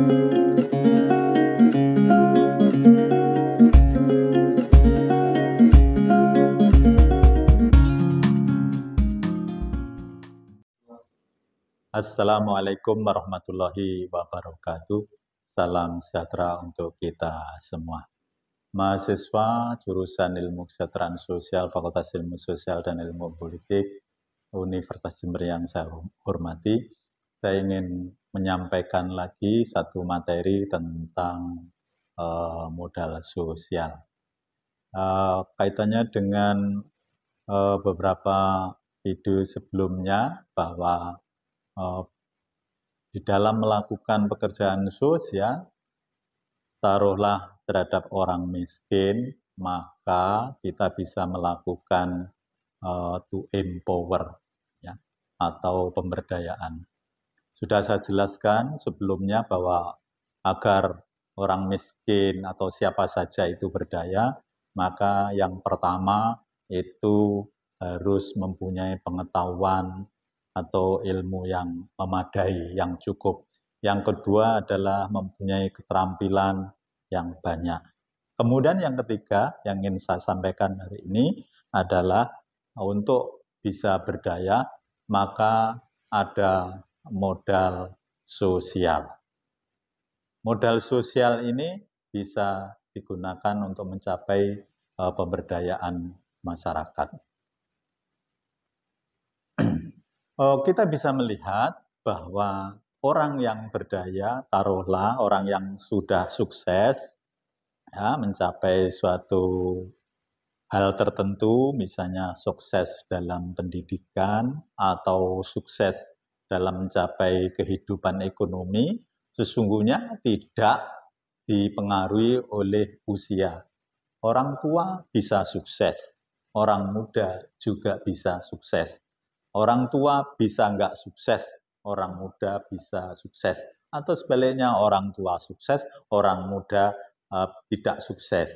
Assalamualaikum warahmatullahi wabarakatuh. Salam sejahtera untuk kita semua. Mahasiswa jurusan Ilmu Kesejahteraan Sosial, Fakultas Ilmu Sosial dan Ilmu Politik, Universitas Jember yang saya hormati, saya ingin menyampaikan lagi satu materi tentang modal sosial. Kaitannya dengan beberapa video sebelumnya bahwa di dalam melakukan pekerjaan sosial, taruhlah terhadap orang miskin, maka kita bisa melakukan to empower, ya, atau pemberdayaan. Sudah saya jelaskan sebelumnya bahwa agar orang miskin atau siapa saja itu berdaya, maka yang pertama itu harus mempunyai pengetahuan atau ilmu yang memadai, yang cukup. Yang kedua adalah mempunyai keterampilan yang banyak. Kemudian yang ketiga yang ingin saya sampaikan hari ini adalah untuk bisa berdaya, maka ada modal sosial. Modal sosial ini bisa digunakan untuk mencapai pemberdayaan masyarakat. Kita bisa melihat bahwa orang yang berdaya, taruhlah orang yang sudah sukses, ya, mencapai suatu hal tertentu, misalnya sukses dalam pendidikan atau sukses dalam mencapai kehidupan ekonomi, sesungguhnya tidak dipengaruhi oleh usia. Orang tua bisa sukses, orang muda juga bisa sukses. Orang tua bisa nggak sukses, orang muda bisa sukses. Atau sebaliknya, orang tua sukses, orang muda tidak sukses.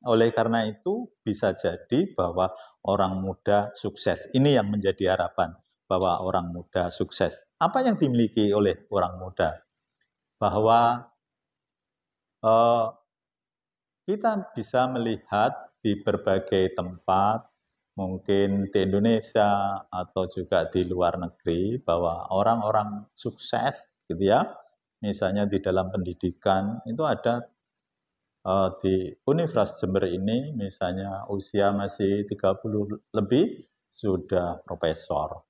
Oleh karena itu, bisa jadi bahwa orang muda sukses. Ini yang menjadi harapan, bahwa orang muda sukses. Apa yang dimiliki oleh orang muda? Bahwa kita bisa melihat di berbagai tempat, mungkin di Indonesia atau juga di luar negeri, bahwa orang-orang sukses, gitu ya, misalnya di dalam pendidikan, itu ada di Universitas Jember ini, misalnya usia masih 30 lebih, sudah profesor.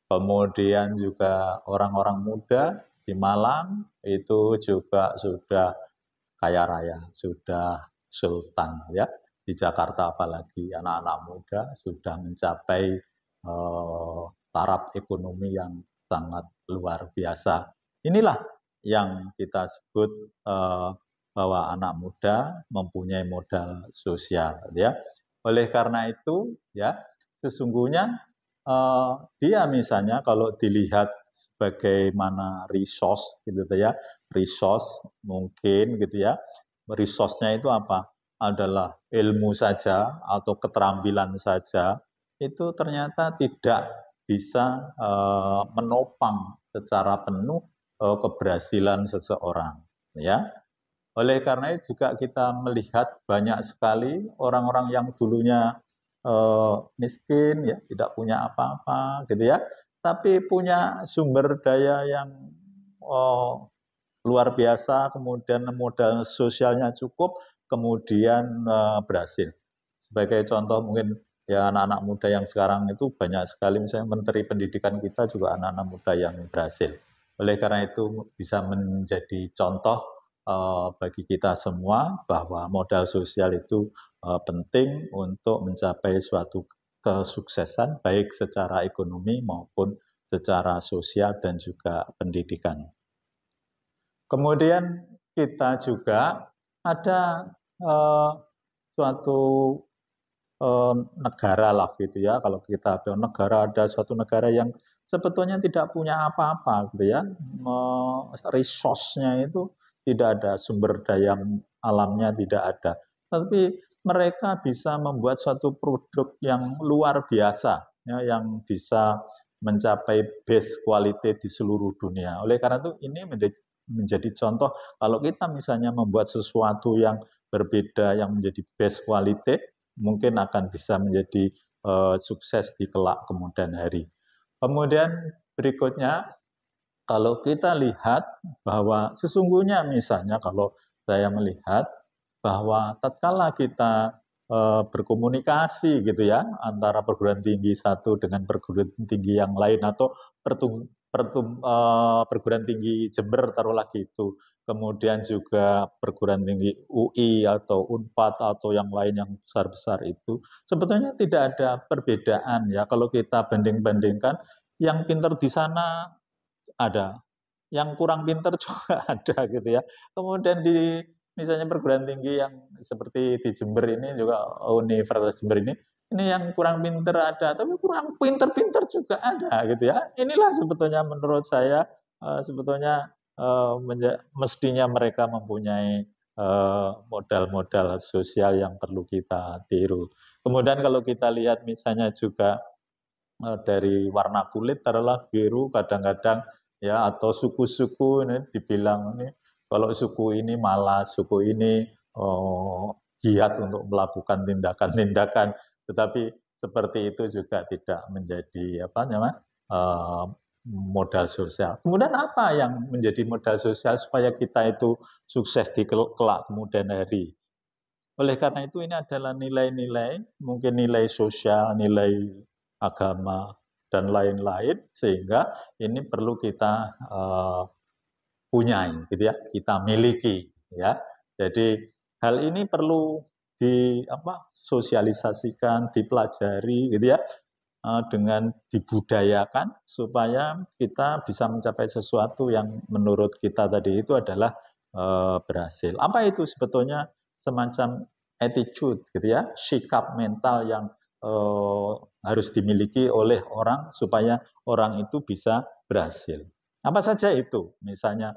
Kemudian juga orang-orang muda di Malang, itu juga sudah kaya raya, sudah sultan, ya. Di Jakarta apalagi anak-anak muda sudah mencapai taraf ekonomi yang sangat luar biasa. Inilah yang kita sebut bahwa anak muda mempunyai modal sosial, ya. Oleh karena itu, ya, sesungguhnya dia misalnya kalau dilihat sebagaimana resource, gitu ya, resource mungkin, gitu ya. Resource-nya itu apa? Adalah ilmu saja atau keterampilan saja, itu ternyata tidak bisa menopang secara penuh keberhasilan seseorang, ya. Oleh karena itu juga kita melihat banyak sekali orang-orang yang dulunya miskin, ya, tidak punya apa-apa, gitu ya, tapi punya sumber daya yang luar biasa, kemudian modal sosialnya cukup, kemudian berhasil. Sebagai contoh mungkin ya anak-anak muda yang sekarang itu banyak sekali, misalnya Menteri Pendidikan kita juga anak-anak muda yang berhasil. Oleh karena itu bisa menjadi contoh bagi kita semua bahwa modal sosial itu penting untuk mencapai suatu kesuksesan baik secara ekonomi maupun secara sosial dan juga pendidikan. Kemudian kita juga ada suatu negara lah gitu ya, kalau kita negara, ada suatu negara yang sebetulnya tidak punya apa-apa gitu ya, resource-nya itu tidak ada, sumber daya alamnya tidak ada, tapi mereka bisa membuat suatu produk yang luar biasa, ya, yang bisa mencapai best quality di seluruh dunia. Oleh karena itu ini menjadi contoh kalau kita misalnya membuat sesuatu yang berbeda, yang menjadi best quality, mungkin akan bisa menjadi sukses di kelak kemudian hari. Kemudian berikutnya, kalau kita lihat bahwa sesungguhnya misalnya kalau saya melihat bahwa tatkala kita berkomunikasi gitu ya antara perguruan tinggi satu dengan perguruan tinggi yang lain atau perguruan tinggi Jember taruhlah gitu, kemudian juga perguruan tinggi UI atau Unpad atau yang lain yang besar-besar itu sebetulnya tidak ada perbedaan ya kalau kita banding-bandingkan yang pinter di sana ada, yang kurang pinter juga ada gitu ya. Kemudian di misalnya perguruan tinggi yang seperti di Jember ini juga Universitas Jember ini yang kurang pinter ada, tapi kurang pinter-pinter juga ada gitu ya. Inilah sebetulnya menurut saya sebetulnya mestinya mereka mempunyai modal-modal sosial yang perlu kita tiru. Kemudian kalau kita lihat misalnya juga dari warna kulit taruhlah biru kadang-kadang ya atau suku-suku ini dibilang ini kalau suku ini malas, suku ini giat untuk melakukan tindakan-tindakan, tetapi seperti itu juga tidak menjadi apa namanya modal sosial. Kemudian apa yang menjadi modal sosial supaya kita itu sukses di kelak kemudian hari? Oleh karena itu ini adalah nilai-nilai, mungkin nilai sosial, nilai agama, dan lain-lain, sehingga ini perlu kita punyai, gitu ya, kita miliki, ya. Jadi hal ini perlu sosialisasikan, dipelajari, gitu ya, dengan dibudayakan supaya kita bisa mencapai sesuatu yang menurut kita tadi itu adalah berhasil. Apa itu sebetulnya semacam attitude, gitu ya, sikap mental yang harus dimiliki oleh orang supaya orang itu bisa berhasil. Apa saja itu? Misalnya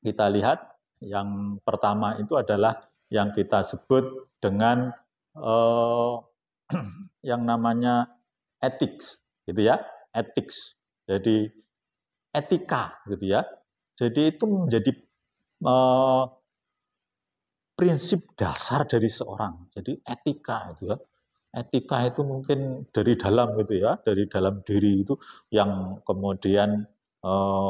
kita lihat yang pertama itu adalah yang kita sebut dengan yang namanya ethics, gitu ya, ethics. Jadi etika, gitu ya. Jadi itu menjadi prinsip dasar dari seorang. Jadi etika itu ya. Etika itu mungkin dari dalam gitu ya, dari dalam diri itu yang kemudian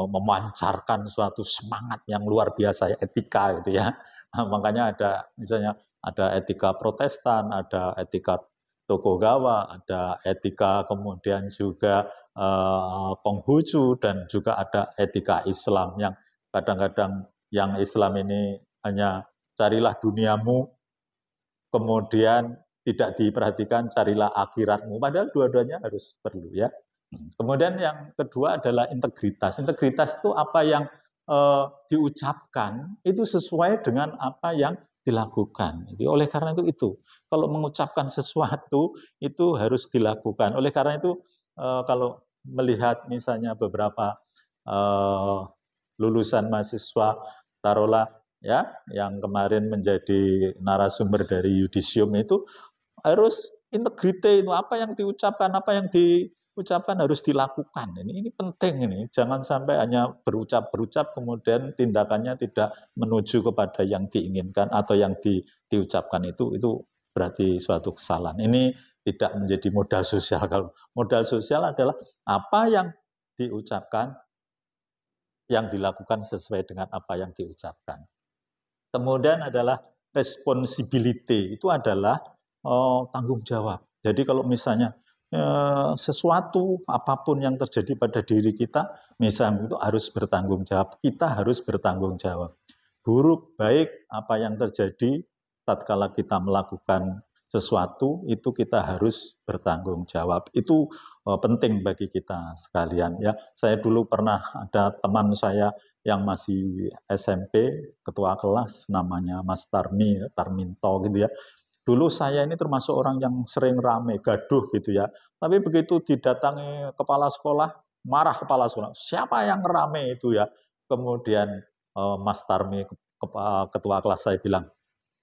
memancarkan suatu semangat yang luar biasa ya, etika gitu ya. Nah, makanya ada misalnya ada etika Protestan, ada etika Tokugawa, ada etika kemudian juga Konghucu dan juga ada etika Islam yang kadang-kadang yang Islam ini hanya carilah duniamu, kemudian tidak diperhatikan carilah akhiratmu. Padahal dua-duanya harus perlu ya. Kemudian yang kedua adalah integritas. Integritas itu apa yang diucapkan itu sesuai dengan apa yang dilakukan. Jadi oleh karena itu kalau mengucapkan sesuatu itu harus dilakukan. Oleh karena itu kalau melihat misalnya beberapa lulusan mahasiswa taruhlah ya yang kemarin menjadi narasumber dari Yudisium itu harus integriti itu apa yang diucapkan, apa yang diucapkan harus dilakukan. Ini penting ini. Jangan sampai hanya berucap-berucap kemudian tindakannya tidak menuju kepada yang diinginkan atau yang diucapkan itu berarti suatu kesalahan. Ini tidak menjadi modal sosial. Kalau modal sosial adalah apa yang diucapkan, yang dilakukan sesuai dengan apa yang diucapkan. Kemudian adalah responsibility, itu adalah tanggung jawab. Jadi kalau misalnya sesuatu apapun yang terjadi pada diri kita, misalnya itu harus bertanggung jawab. Kita harus bertanggung jawab. Buruk baik apa yang terjadi tatkala kita melakukan sesuatu itu kita harus bertanggung jawab. Itu penting bagi kita sekalian ya. Saya dulu pernah ada teman saya yang masih SMP, ketua kelas namanya Mas Tarminto gitu ya. Dulu saya ini termasuk orang yang sering rame, gaduh gitu ya. Tapi begitu didatangi kepala sekolah, marah kepala sekolah. Siapa yang rame itu ya? Kemudian Mas Tarmi, ketua kelas saya bilang,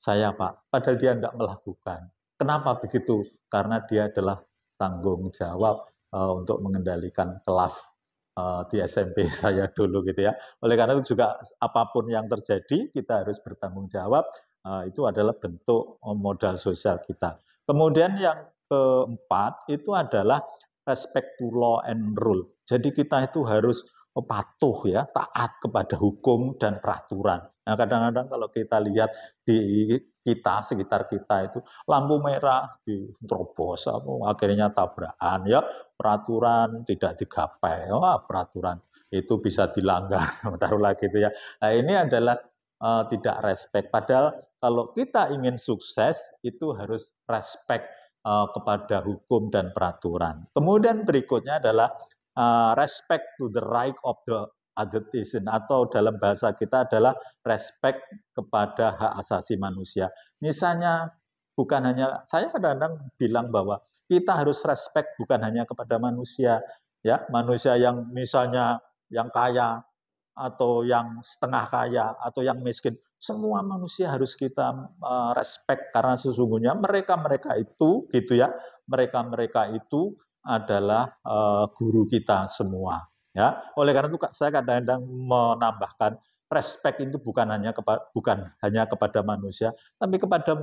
saya Pak, padahal dia tidak melakukan. Kenapa begitu? Karena dia adalah tanggung jawab untuk mengendalikan kelas. di SMP saya dulu gitu ya. Oleh karena itu juga apapun yang terjadi kita harus bertanggung jawab, itu adalah bentuk modal sosial kita. Kemudian yang keempat itu adalah respect to law and rule. Jadi kita itu harus patuh ya, taat kepada hukum dan peraturan. Nah, kadang-kadang kalau kita lihat di sekitar kita itu lampu merah diterobos, akhirnya tabrakan ya, peraturan tidak digapai, peraturan itu bisa dilanggar, taruhlah gitu ya. Nah, ini adalah tidak respect. Padahal kalau kita ingin sukses itu harus respect kepada hukum dan peraturan. Kemudian berikutnya adalah respect to the right of the other citizen, atau dalam bahasa kita adalah respect kepada hak asasi manusia. Misalnya bukan hanya, saya kadang-kadang bilang bahwa kita harus respect bukan hanya kepada manusia, ya, manusia yang misalnya yang kaya atau yang setengah kaya atau yang miskin, semua manusia harus kita respect karena sesungguhnya mereka-mereka itu gitu ya, mereka-mereka itu adalah guru kita semua. Ya, oleh karena itu saya kadang-kadang menambahkan respect itu bukan hanya kepada manusia, tapi kepada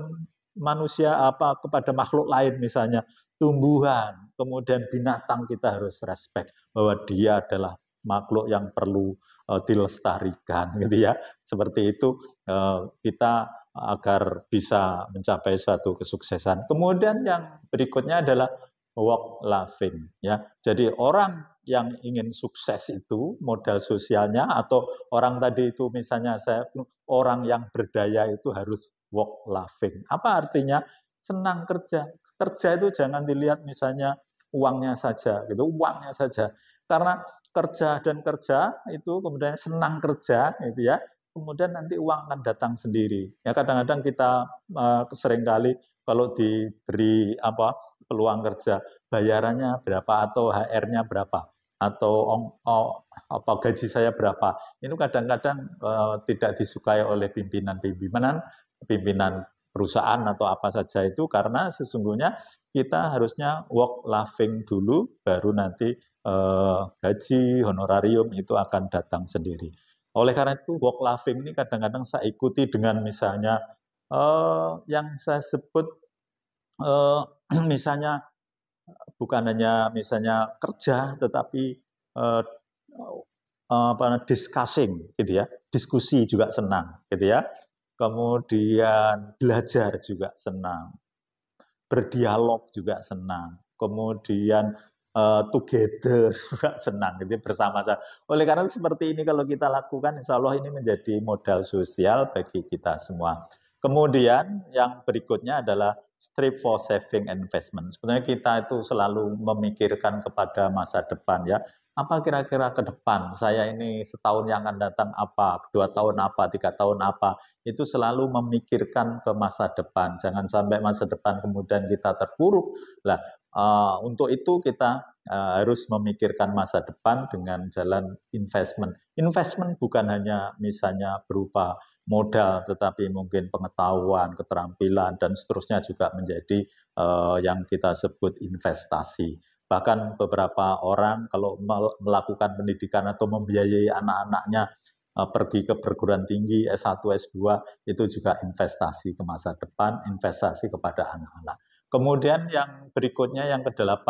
manusia kepada makhluk lain misalnya tumbuhan, kemudian binatang kita harus respect bahwa dia adalah makhluk yang perlu dilestarikan gitu ya. Seperti itu kita agar bisa mencapai suatu kesuksesan. Kemudian yang berikutnya adalah work laughing ya. Jadi orang yang ingin sukses itu modal sosialnya, atau orang tadi itu misalnya orang yang berdaya itu harus work laughing. Apa artinya? Senang kerja. Kerja itu jangan dilihat misalnya uangnya saja gitu, uangnya saja. Karena kerja dan kerja itu kemudian senang kerja gitu ya. Kemudian nanti uang akan datang sendiri. Ya kadang-kadang kita seringkali kalau diberi peluang kerja, bayarannya berapa atau HR-nya berapa atau gaji saya berapa. Ini kadang-kadang tidak disukai oleh pimpinan perusahaan atau apa saja itu, karena sesungguhnya kita harusnya work laughing dulu, baru nanti gaji, honorarium itu akan datang sendiri. Oleh karena itu work laughing ini kadang-kadang saya ikuti dengan misalnya yang saya sebut misalnya bukan hanya misalnya kerja, tetapi discussing gitu ya, diskusi juga senang gitu ya. Kemudian belajar juga senang, berdialog juga senang, kemudian together juga senang, gitu bersama-sama. Oleh karena itu seperti ini kalau kita lakukan, insya Allah ini menjadi modal sosial bagi kita semua. Kemudian yang berikutnya adalah strive for saving and investment. Sebenarnya kita itu selalu memikirkan kepada masa depan ya. Apa kira-kira ke depan saya ini setahun yang akan datang apa, 2 tahun apa, 3 tahun apa, itu selalu memikirkan ke masa depan. Jangan sampai masa depan kemudian kita terpuruk. Lah, untuk itu kita harus memikirkan masa depan dengan jalan investment. Investment bukan hanya misalnya berupa modal, tetapi mungkin pengetahuan, keterampilan, dan seterusnya juga menjadi yang kita sebut investasi. Bahkan beberapa orang kalau melakukan pendidikan atau membiayai anak-anaknya pergi ke perguruan tinggi S1, S2, itu juga investasi ke masa depan, investasi kepada anak-anak. Kemudian yang berikutnya, yang ke-8,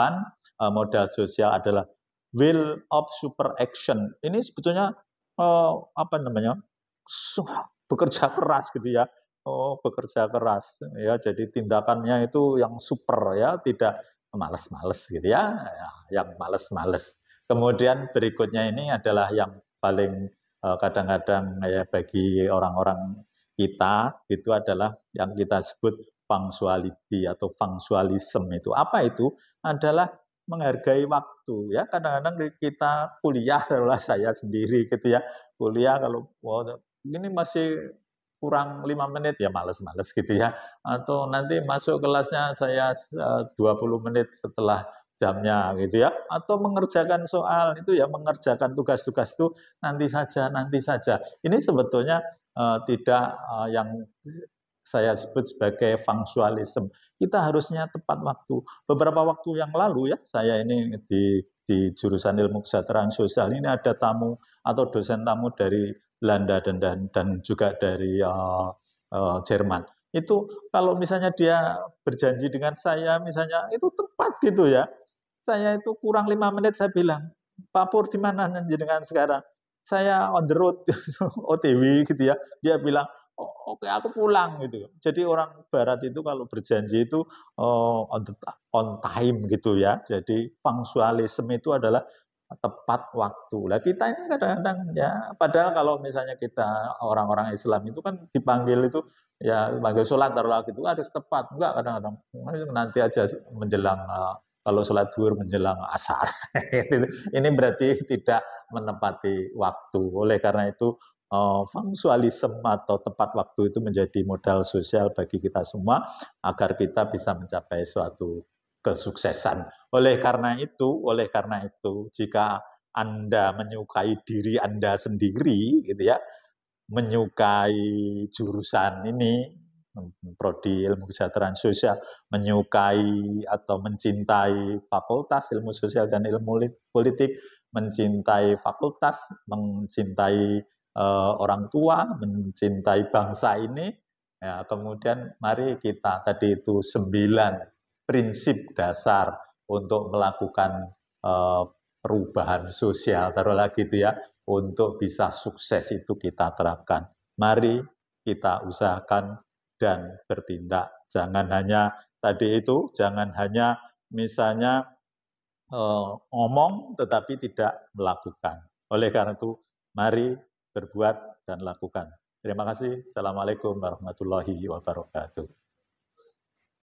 modal sosial adalah will of super action. Ini sebetulnya bekerja keras gitu ya. Bekerja keras ya, jadi tindakannya itu yang super ya, tidak males-males gitu ya, yang males-males. Kemudian berikutnya ini adalah yang paling kadang-kadang ya bagi orang-orang kita itu adalah yang kita sebut punctuality atau punctualism. Itu apa itu? Adalah menghargai waktu ya. Kadang-kadang kita kuliah, adalah saya sendiri gitu ya, kuliah kalau ini masih kurang 5 menit ya males-males gitu ya, atau nanti masuk kelasnya saya 20 menit setelah jamnya gitu ya, atau mengerjakan soal itu ya, mengerjakan tugas-tugas itu nanti saja, nanti saja. Ini sebetulnya tidak yang saya sebut sebagai punctualism. Kita harusnya tepat waktu. Beberapa waktu yang lalu ya, saya ini di di jurusan ilmu kesejahteraan sosial ini ada tamu atau dosen tamu dari Belanda dan juga dari Jerman. Itu kalau misalnya dia berjanji dengan saya, misalnya itu tepat gitu ya. Saya itu kurang 5 menit saya bilang, Pak Pur di mana jenengan sekarang? Saya on the road, OTW gitu ya. Dia bilang, oh, oke aku pulang gitu. Jadi orang Barat itu kalau berjanji itu on time gitu ya. Jadi punctualism itu adalah tepat waktu. Lah kita ini kadang-kadang ya, padahal kalau misalnya kita orang-orang Islam itu kan dipanggil itu ya panggil sholat taruhlah gitu harus tepat. Enggak kadang-kadang nanti aja menjelang kalau sholat zuhur menjelang asar. Ini berarti tidak menepati waktu. Oleh karena itu, punctualism atau tepat waktu itu menjadi modal sosial bagi kita semua agar kita bisa mencapai suatu kesuksesan. Oleh karena itu, jika Anda menyukai diri Anda sendiri, gitu ya, menyukai jurusan ini, prodi ilmu kesejahteraan sosial, menyukai atau mencintai fakultas ilmu sosial dan ilmu politik, mencintai fakultas, mencintai orang tua, mencintai bangsa ini, ya, kemudian mari kita tadi itu 9 prinsip dasar untuk melakukan perubahan sosial, taruhlah gitu ya, untuk bisa sukses itu kita terapkan. Mari kita usahakan dan bertindak. Jangan hanya tadi itu, jangan hanya misalnya ngomong tetapi tidak melakukan. Oleh karena itu, mari berbuat dan lakukan. Terima kasih. Assalamualaikum warahmatullahi wabarakatuh.